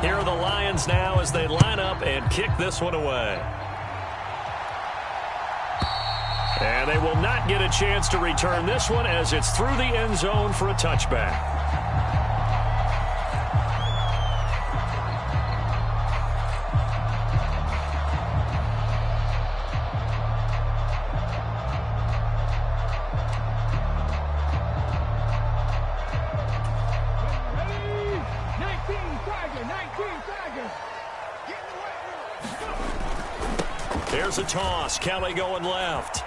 Here are the Lions now as they line up and kick this one away. And they will not get a chance to return this one as it's through the end zone for a touchback. There's a toss. Kelly going left.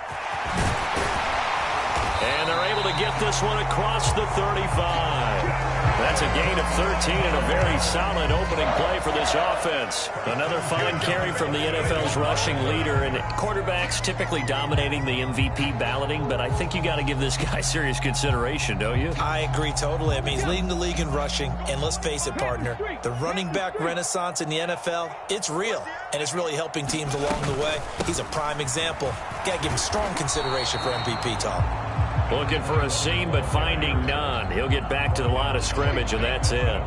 And they're able to get this one across the 35. That's a gain of 13 and a very solid opening play for this offense. Another fine carry from the NFL's rushing leader. And quarterbacks typically dominating the MVP balloting, but I think you got to give this guy serious consideration, don't you? I agree totally. I mean, he's leading the league in rushing. And let's face it, partner, the running back renaissance in the NFL, it's real. And it's really helping teams along the way. He's a prime example. Got to give him strong consideration for MVP talk. Looking for a seam, but finding none. He'll get back to the line of scrimmage, and that's it.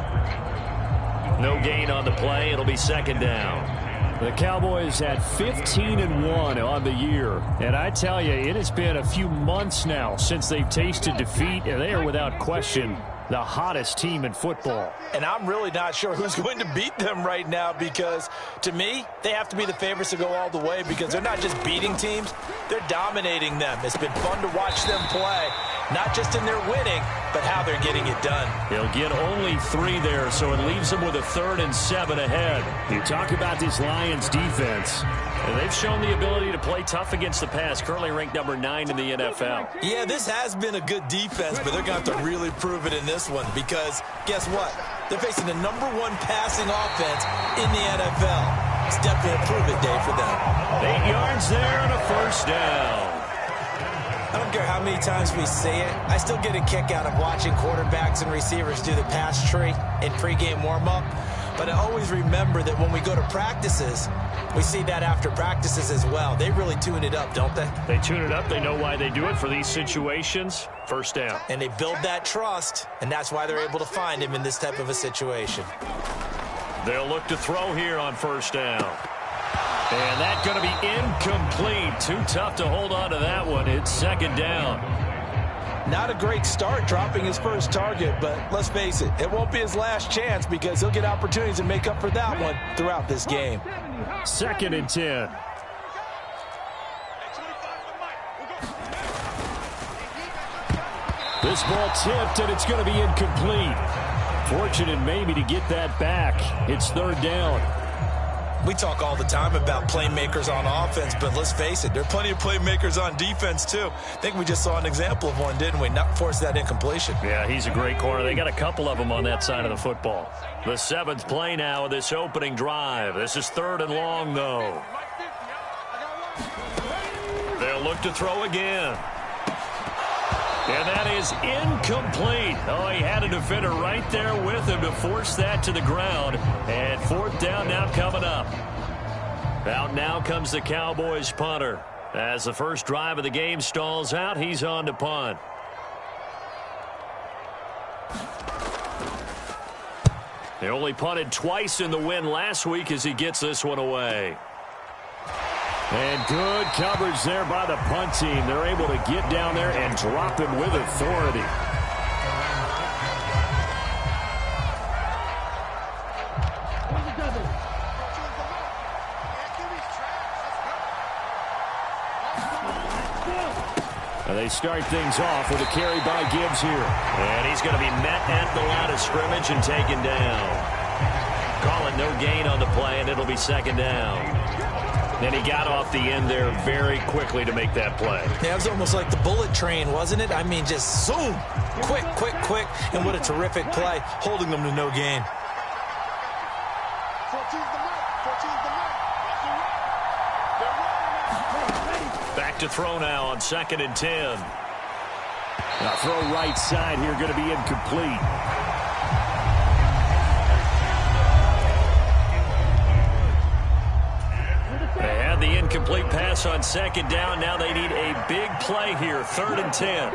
No gain on the play. It'll be second down. The Cowboys at 15-1 on the year. And I tell you, it has been a few months now since they've tasted defeat, and they are without question the hottest team in football. And I'm really not sure who's going to beat them right now because, to me, they have to be the favorites to go all the way because they're not just beating teams, they're dominating them. It's been fun to watch them play, not just in their winning, but how they're getting it done. He'll get only 3 there, so it leaves them with a 3rd and 7 ahead. You talk about this Lions defense. And they've shown the ability to play tough against the pass, currently ranked number 9 in the NFL. Yeah, this has been a good defense, but they're going to have to really prove it in this one because guess what? They're facing the number 1 passing offense in the NFL. It's definitely a prove-it day for them. 8 yards there and a first down. I don't care how many times we see it. I still get a kick out of watching quarterbacks and receivers do the pass tree in pregame warm-up. But I always remember that when we go to practices, we see that after practices as well. They really tune it up, don't they? They tune it up. They know why they do it for these situations. First down. And they build that trust, and that's why they're able to find him in this type of a situation. They'll look to throw here on first down. And that's going to be incomplete. Too tough to hold on to that one. It's second down. Not a great start dropping his first target, but let's face it, it won't be his last chance because he'll get opportunities to make up for that one throughout this game. 2nd and 10. This ball tipped, and it's going to be incomplete. Fortunate maybe to get that back. It's 3rd down. We talk all the time about playmakers on offense, but let's face it, there are plenty of playmakers on defense, too. I think we just saw an example of one, didn't we? Not force that incompletion. Yeah, he's a great corner. They got a couple of them on that side of the football. The 7th play now of this opening drive. This is 3rd and long, though. They'll look to throw again. And that is incomplete. Oh, he had a defender right there with him to force that to the ground. And 4th down now coming up. Out now comes the Cowboys punter. As the first drive of the game stalls out, he's on to punt. They only punted twice in the win last week as he gets this one away. And good coverage there by the punt team. They're able to get down there and drop him with authority. And they start things off with a carry by Gibbs here. And he's going to be met at the line of scrimmage and taken down. Calling no gain on the play, and it'll be second down. And he got off the end there very quickly to make that play. Yeah, it was almost like the bullet train, wasn't it? I mean, just zoom. Quick, quick, quick. And what a terrific play, holding them to no gain. Back to throw now on 2nd and 10. Now throw right side here, going to be incomplete. They had the incomplete pass on 2nd down. Now they need a big play here, 3rd and 10.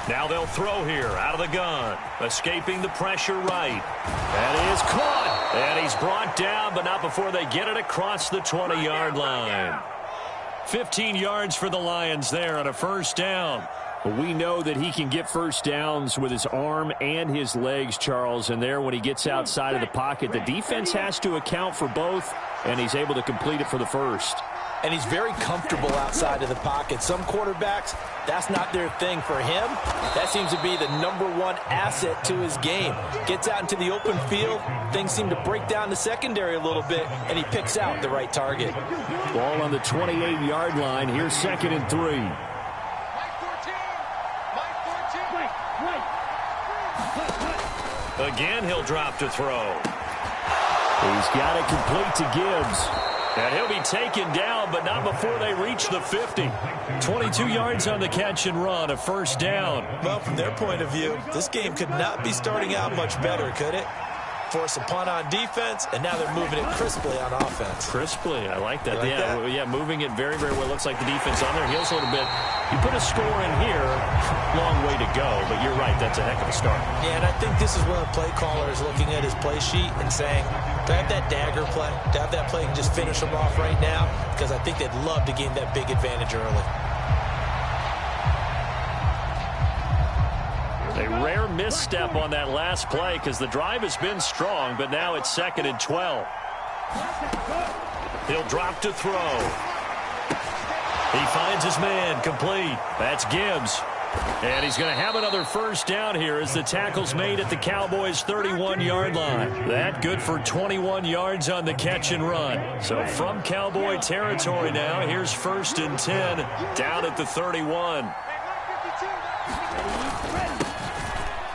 Now they'll throw here out of the gun. Escaping the pressure right. That is caught. And he's brought down, but not before they get it across the 20-yard line. 15 yards for the Lions there on a first down. We know that he can get first downs with his arm and his legs, Charles. And there when he gets outside of the pocket, the defense has to account for both, and he's able to complete it for the first. And he's very comfortable outside of the pocket. Some quarterbacks, that's not their thing. For him, that seems to be the #1 asset to his game. Gets out into the open field, things seem to break down the secondary a little bit, and he picks out the right target. Ball on the 28-yard line. Here's 2nd and 3. Again, he'll drop to throw. He's got it complete to Gibbs. And he'll be taken down, but not before they reach the 50. 22 yards on the catch and run, a first down. Well, from their point of view, this game could not be starting out much better, could it? Force a punt on defense, and now they're moving it crisply on offense. Crisply, I like that. Like that? Yeah, moving it very, very well. Looks like the defense on their heels a little bit. You put a score in here, long way to go, but you're right, that's a heck of a start. Yeah, and I think this is when a play caller is looking at his play sheet and saying, do I have that dagger play? Do I have that play and just finish them off right now? Because I think they'd love to gain that big advantage early. A rare misstep on that last play because the drive has been strong, but now it's 2nd and 12. He'll drop to throw. He finds his man, complete. That's Gibbs. And he's going to have another first down here as the tackle's made at the Cowboys' 31-yard line. That good for 21 yards on the catch and run. So from Cowboy territory now, here's 1st and 10 down at the 31.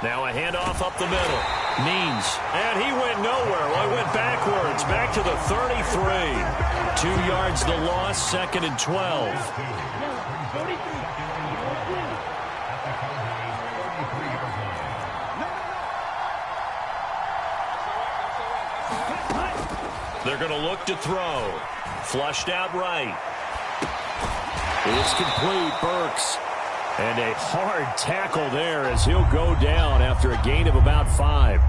Now a handoff up the middle. Means. And he went nowhere. Well, he went backwards. Back to the 33. 2 yards the loss, 2nd and 12. They're going to look to throw. Flushed out right. It's complete. Burks. And a hard tackle there as he'll go down after a gain of about 5.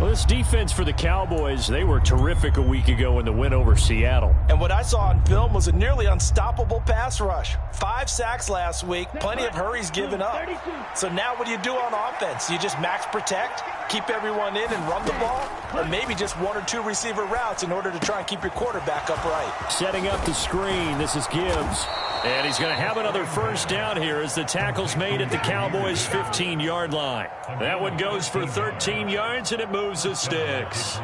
Well, this defense for the Cowboys, they were terrific a week ago in the win over Seattle. And what I saw on film was a nearly unstoppable pass rush. 5 sacks last week, plenty of hurries given up. So now what do you do on offense? You just max protect, keep everyone in and run the ball, or maybe just 1 or 2 receiver routes in order to try and keep your quarterback upright. Setting up the screen, this is Gibbs. And he's going to have another first down here as the tackle's made at the Cowboys' 15-yard line. That one goes for 13 yards, and it moves the sticks.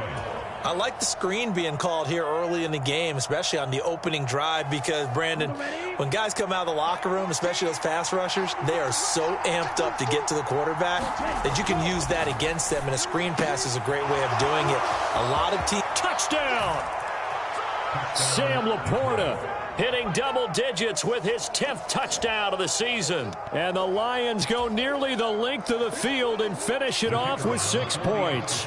I like the screen being called here early in the game, especially on the opening drive, because, Brandon, when guys come out of the locker room, especially those pass rushers, they are so amped up to get to the quarterback that you can use that against them, and a screen pass is a great way of doing it. A lot of teams... Touchdown! Sam Laporta hitting double digits with his 10th touchdown of the season. And the Lions go nearly the length of the field and finish it off with 6 points.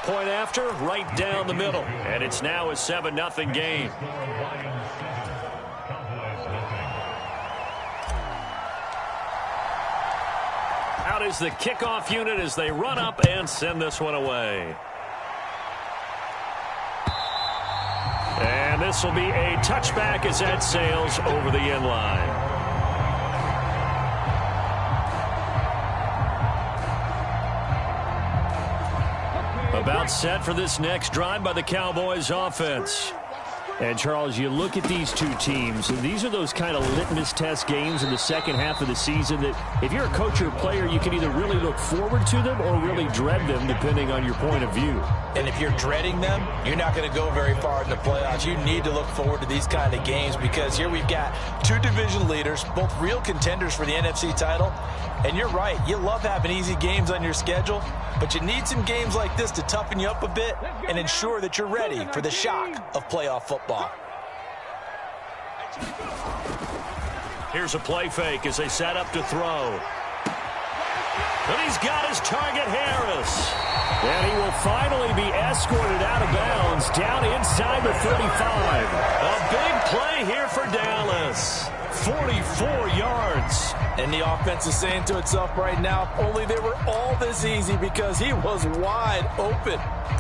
Point after, right down the middle. And it's now a 7-0 game. Out is the kickoff unit as they run up and send this one away. And this will be a touchback as that sails over the end line. About set for this next drive by the Cowboys offense. And, Charles, you look at these two teams, and these are those kind of litmus test games in the second half of the season that if you're a coach or a player, you can either really look forward to them or really dread them, depending on your point of view. And if you're dreading them, you're not going to go very far in the playoffs. You need to look forward to these kind of games because here we've got 2 division leaders, both real contenders for the NFC title. And you're right, you love having easy games on your schedule, but you need some games like this to toughen you up a bit and ensure that you're ready for the shock of playoff football. Here's a play fake as they set up to throw. And he's got his target, Harris. And he will finally be escorted out of bounds down inside the 35. A big play here for Dallas. 44 yards. And the offense is saying to itself right now, only they were all this easy because he was wide open.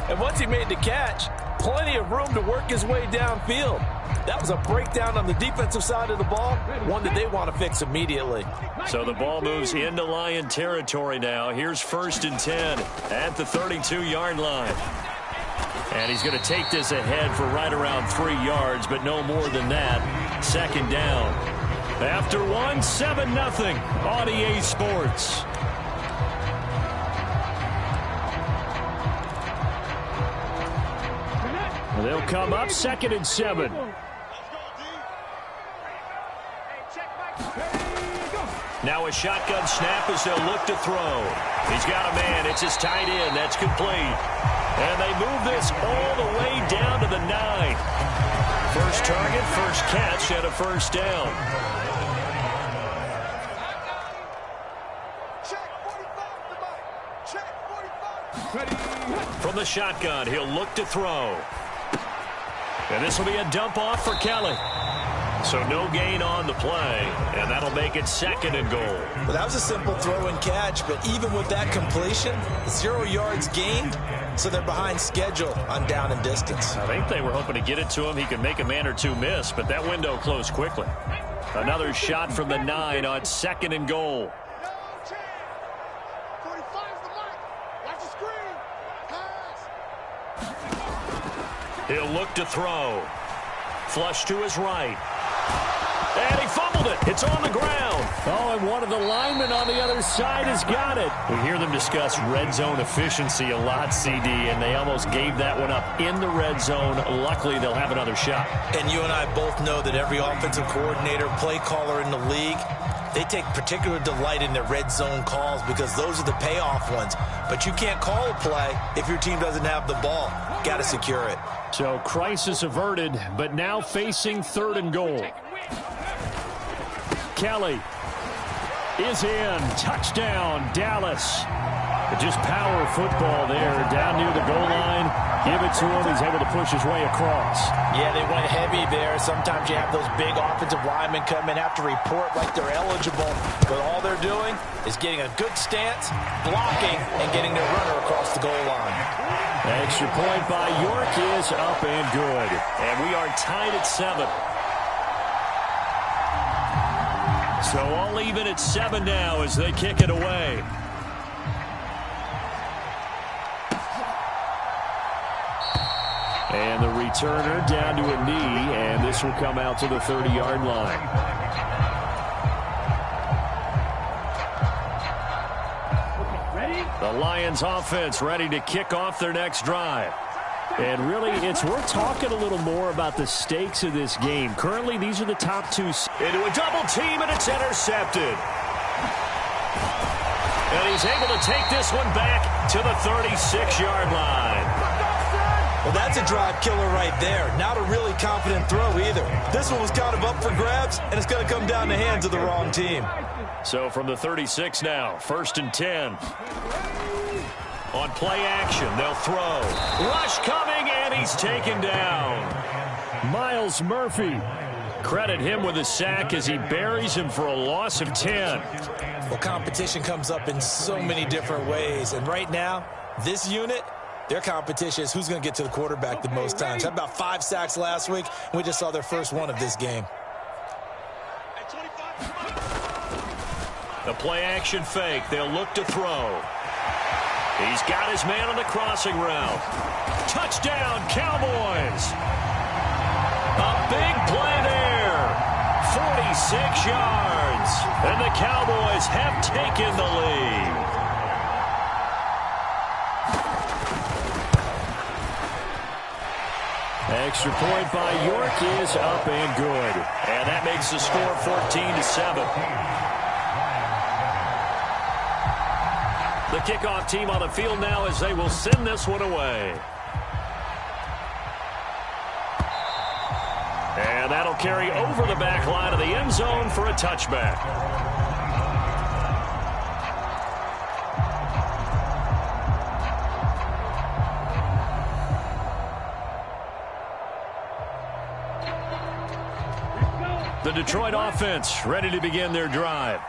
And once he made the catch, plenty of room to work his way downfield. That was a breakdown on the defensive side of the ball, one that they want to fix immediately. So the ball moves into Lion territory now. Here's 1st and 10 at the 32-yard line. And he's going to take this ahead for right around 3 yards, but no more than that. 2nd down. After 1, 7-0 on EA Sports. They'll come up 2nd and 7. Now a shotgun snap as they'll look to throw. He's got a man. It's his tight end. That's complete. And they move this all the way down to the 9. First target, first catch, and a 1st down. From the shotgun, he'll look to throw. And this will be a dump off for Kelly. So no gain on the play, and that'll make it 2nd and goal. Well, that was a simple throw and catch, but even with that completion, 0 yards gained, so they're behind schedule on down and distance. I think they were hoping to get it to him. He could make a man or two miss, but that window closed quickly. Another shot from the 9 on 2nd and goal. He'll look to throw. Flush to his right. And he fumbled it. It's on the ground. Oh, and one of the linemen on the other side has got it. We hear them discuss red zone efficiency a lot, CD, and they almost gave that one up in the red zone. Luckily, they'll have another shot. And you and I both know that every offensive coordinator, play caller in the league, they take particular delight in their red zone calls because those are the payoff ones. But you can't call a play if your team doesn't have the ball. Got to secure it. So crisis averted, but now facing 3rd and goal. Kelly is in. Touchdown, Dallas. Just power football there down near the goal line. Give it to him. He's able to push his way across. Yeah, they went heavy there. Sometimes you have those big offensive linemen come in, have to report like they're eligible. But all they're doing is getting a good stance, blocking, and getting their runner across the goal line. Extra point by York is up and good. And we are tied at 7. So all even at 7 now as they kick it away. And the returner down to a knee, and this will come out to the 30-yard line. The Lions offense ready to kick off their next drive. And really, it's worth talking a little more about the stakes of this game. Currently, these are the top 2. Into a double team, and it's intercepted. And he's able to take this one back to the 36-yard line. Well, that's a drive killer right there. Not a really confident throw either. This one was kind of up for grabs, and it's going to come down the hands of the wrong team. So from the 36 now, 1st and 10. On play action, they'll throw. Rush coming, and he's taken down. Myles Murphy. Credit him with a sack as he buries him for a loss of 10. Well, competition comes up in so many different ways, and right now, this unit, their competition is who's going to get to the quarterback the most times. Had about 5 sacks last week, and we just saw their first one of this game. The play action fake. They'll look to throw. He's got his man on the crossing route. Touchdown, Cowboys. A big play there. 46 yards. And the Cowboys have taken the lead. Extra point by York is up and good. And that makes the score 14-7. The kickoff team on the field now as they will send this one away. And that'll carry over the back line of the end zone for a touchback. The Detroit offense ready to begin their drive.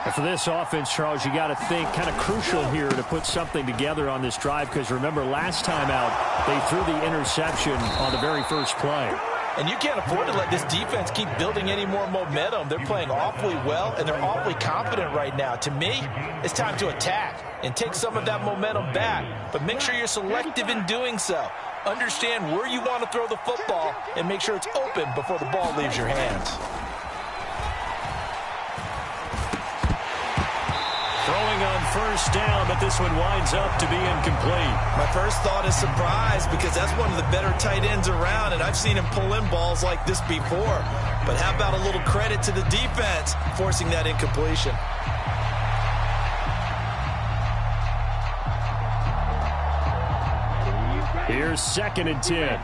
And for this offense, Charles, you got to think kind of crucial here to put something together on this drive, because remember last time out they threw the interception on the very first play. And you can't afford to let this defense keep building any more momentum. They're playing awfully well, and they're awfully confident right now. To me, it's time to attack and take some of that momentum back. But make sure you're selective in doing so. Understand where you want to throw the football and make sure it's open before the ball leaves your hands. Throwing on first down, but this one winds up to be incomplete. My first thought is surprise, because that's one of the better tight ends around, and I've seen him pull in balls like this before. But how about a little credit to the defense forcing that incompletion? Here's 2nd and 10.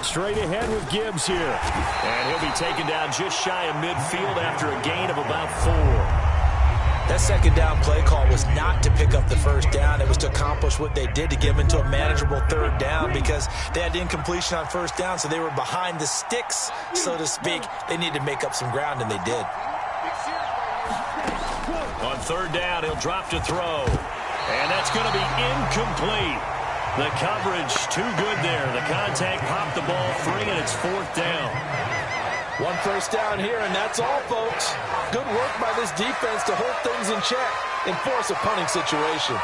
Straight ahead with Gibbs here. And he'll be taken down just shy of midfield after a gain of about 4. That second down play call was not to pick up the first down. It was to accomplish what they did, to get them into a manageable third down, because they had incompletion on first down, so they were behind the sticks, so to speak. They needed to make up some ground, and they did. On third down, he'll drop to throw. And that's going to be incomplete. The coverage too good there. The contact popped the ball free, and it's 4th down. One first down here, and that's all, folks. Good work by this defense to hold things in check and force a punting situation.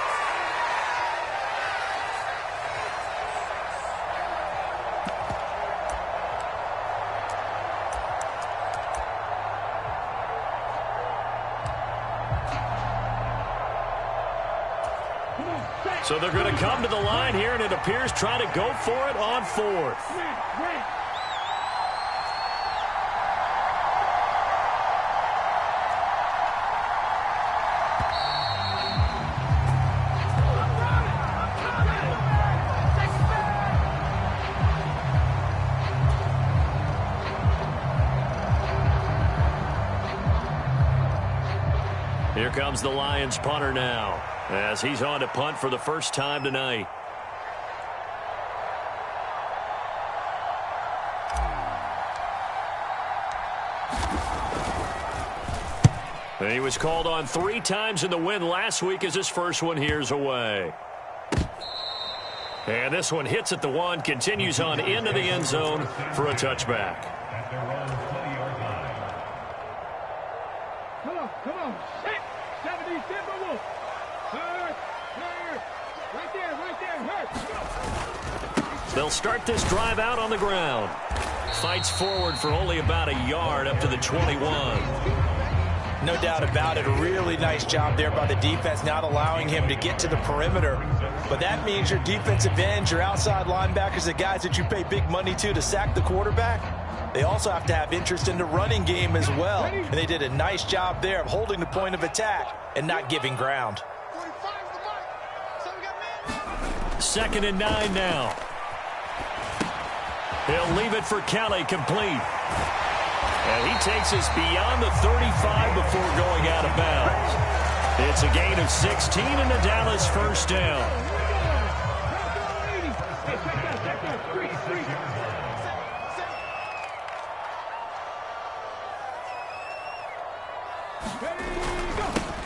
So they're going to come to the line here, and it appears trying to go for it on 4th. Here comes the Lions punter now, as he's on to punt for the first time tonight. And he was called on 3 times in the win last week, as his first one here's away. And this one hits at the 1, continues on into the end zone for a touchback. Come on, set. 70, Timberwolf. Hurt. Right there, hurt. They'll start this drive out on the ground. Fights forward for only about a yard up to the 21. No doubt about it. A really nice job there by the defense, not allowing him to get to the perimeter. But that means your defensive ends, your outside linebackers, the guys that you pay big money to sack the quarterback, they also have to have interest in the running game as well. And they did a nice job there of holding the point of attack and not giving ground. 2nd and 9 now. He'll leave it for Kelly, complete. And he takes us beyond the 35 before going out of bounds. It's a gain of 16 and a Dallas first down.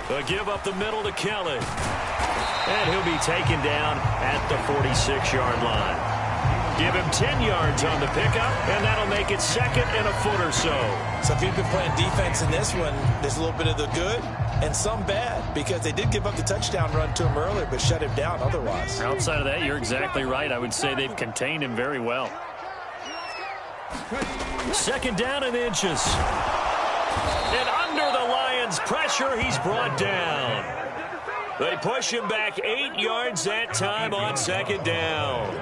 A give up the middle to Kelly. And he'll be taken down at the 46-yard line. Give him 10 yards on the pickup, and that'll make it 2nd and a foot or so. So if you've been playing defense in this one, there's a little bit of the good and some bad, because they did give up the touchdown run to him earlier, but shut him down otherwise. Outside of that, you're exactly right. I would say they've contained him very well. 2nd down and inches. And under the Lions' pressure, he's brought down. They push him back 8 yards that time on 2nd down.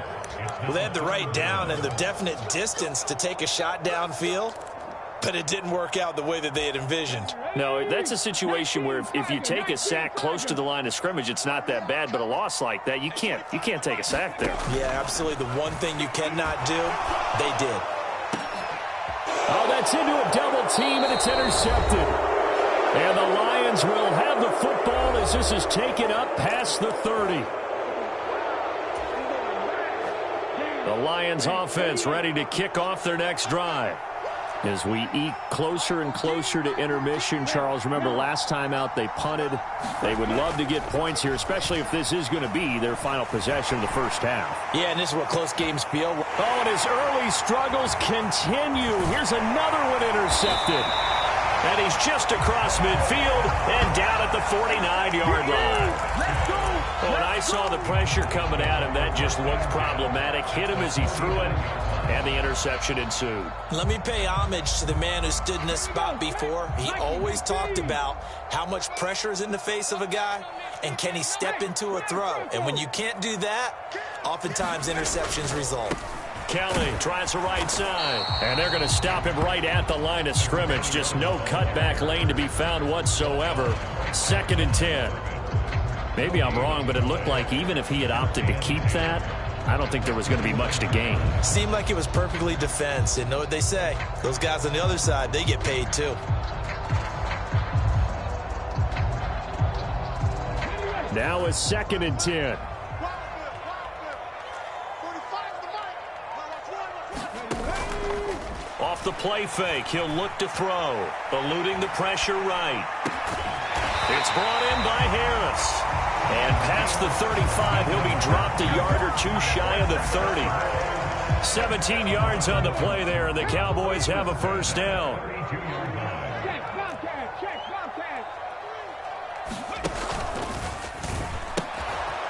Well, they had the right down and the definite distance to take a shot downfield, but it didn't work out the way that they had envisioned. No, that's a situation where if you take a sack close to the line of scrimmage, it's not that bad, but a loss like that, you can't take a sack there. Yeah, absolutely. The one thing you cannot do, they did. Oh, that's into a double team, and it's intercepted. And the Lions will have the football as this is taken up past the 30. The Lions offense ready to kick off their next drive. As we eke closer and closer to intermission, Charles, remember last time out they punted. They would love to get points here, especially if this is going to be their final possession of the first half. Yeah, and this is what close games feel. Oh, and his early struggles continue. Here's another one intercepted. And he's just across midfield and down at the 49-yard line. Let's go. When I saw the pressure coming at him, that just looked problematic. Hit him as he threw it, and the interception ensued. Let me pay homage to the man who stood in this spot before. He always talked about how much pressure is in the face of a guy, and can he step into a throw. And when you can't do that, oftentimes interceptions result. Kelly tries the right side, and they're going to stop him right at the line of scrimmage. Just no cutback lane to be found whatsoever. 2nd and 10. Maybe I'm wrong, but it looked like even if he had opted to keep that, I don't think there was going to be much to gain. Seemed like it was perfectly defense. And know what they say? Those guys on the other side, they get paid too. Now it's 2nd and 10. Off the play fake, he'll look to throw, eluding the pressure right. It's brought in by Harris. And past the 35, he'll be dropped a yard or two shy of the 30. 17 yards on the play there, and the Cowboys have a first down. Check, contact, check, contact.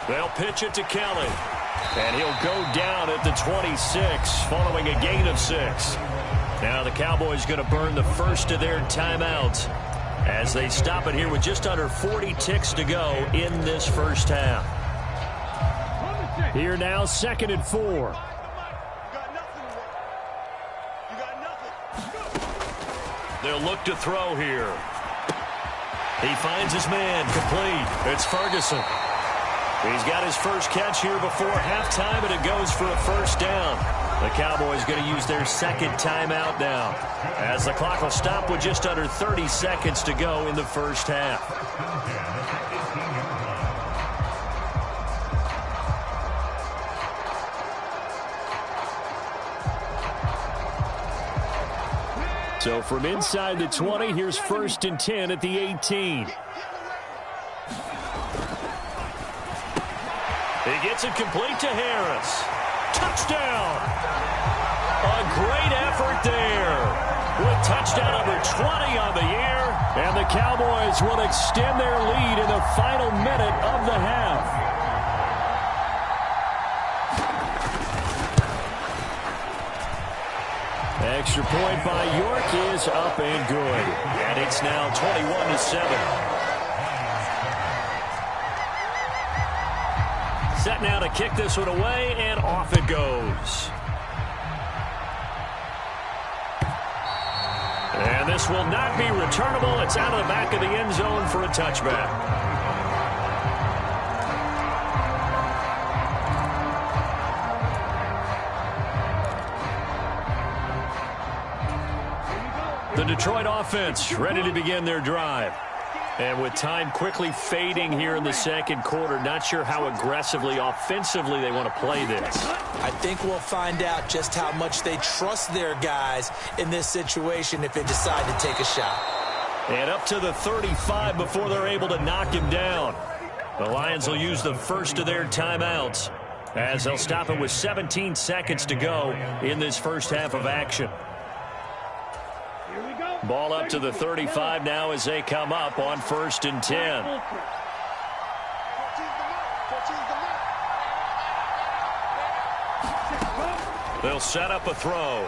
They'll pitch it to Kelly. And he'll go down at the 26 following a gain of 6. Now the Cowboys going to burn the first of their timeouts as they stop it here with just under 40 ticks to go in this first half. Here now, 2nd and 4. They'll look to throw here. He finds his man complete. It's Ferguson. He's got his first catch here before halftime, and it goes for a first down. The Cowboys going to use their 2nd timeout now, as the clock will stop with just under 30 seconds to go in the first half. So from inside the 20, here's 1st and 10 at the 18. He gets it complete to Harris. Touchdown! A great effort there with touchdown number 20 on the year. And the Cowboys will extend their lead in the final minute of the half. Extra point by York is up and good. And it's now 21-7. Set now to kick this one away, and off it goes. And this will not be returnable. It's out of the back of the end zone for a touchback. The Detroit offense ready to begin their drive. And with time quickly fading here in the second quarter, not sure how aggressively, offensively they want to play this. I think we'll find out just how much they trust their guys in this situation if they decide to take a shot. And up to the 35 before they're able to knock him down. The Lions will use the first of their timeouts as they'll stop it with 17 seconds to go in this first half of action. Ball up to the 35 now as they come up on 1st and 10. They'll set up a throw.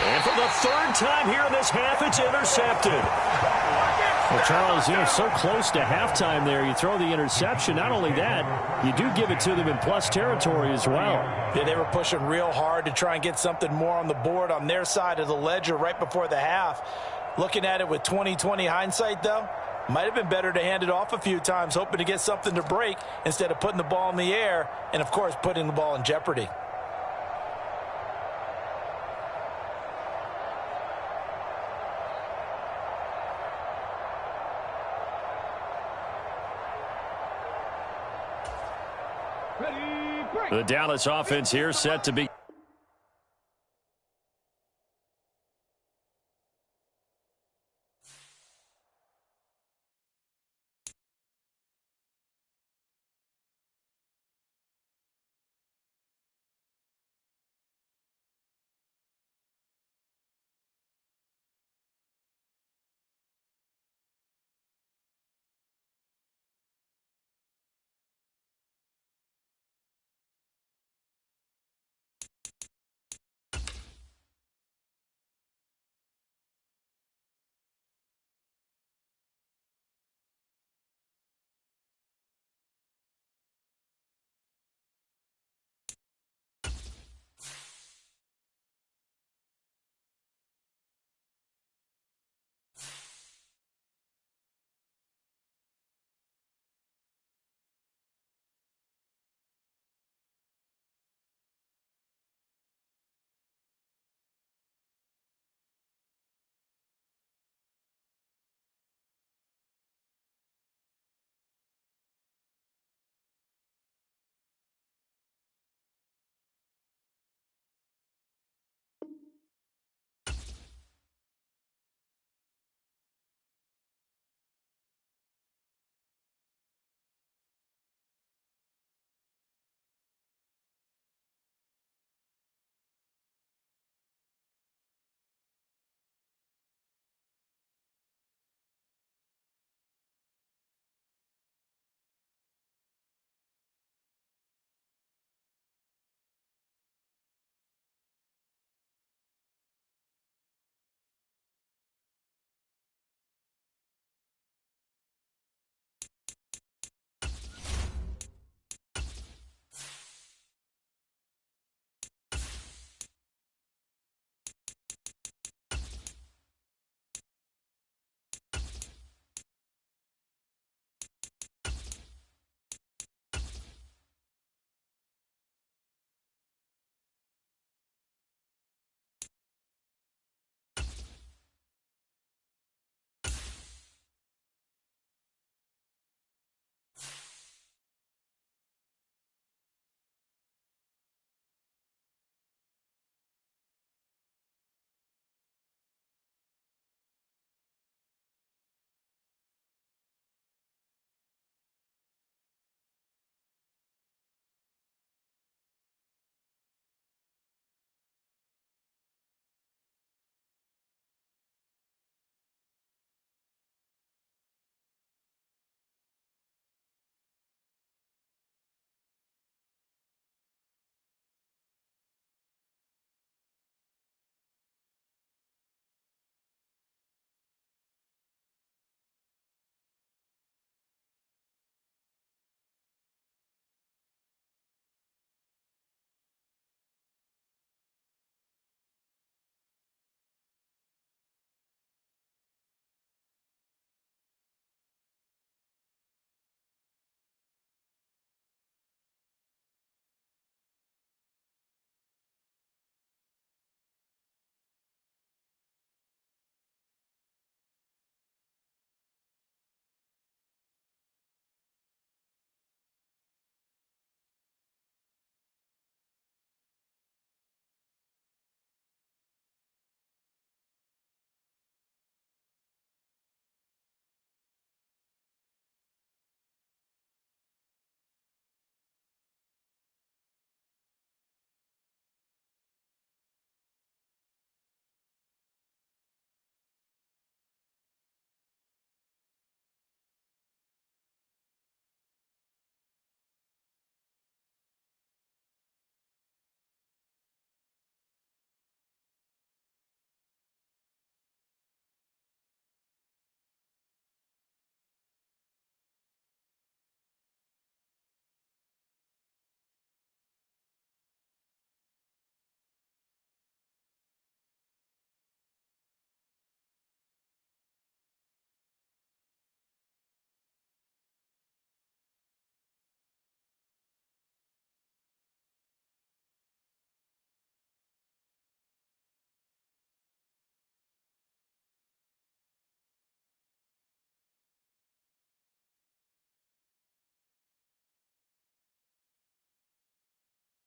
And for the 3rd time here in this half, it's intercepted. Well, Charles, you're so close to halftime there. You throw the interception. Not only that, you do give it to them in plus territory as well. Yeah, they were pushing real hard to try and get something more on the board on their side of the ledger right before the half. Looking at it with 20/20 hindsight, though, might have been better to hand it off a few times, hoping to get something to break instead of putting the ball in the air and, of course, putting the ball in jeopardy. Ready, break. The Dallas offense here set to be.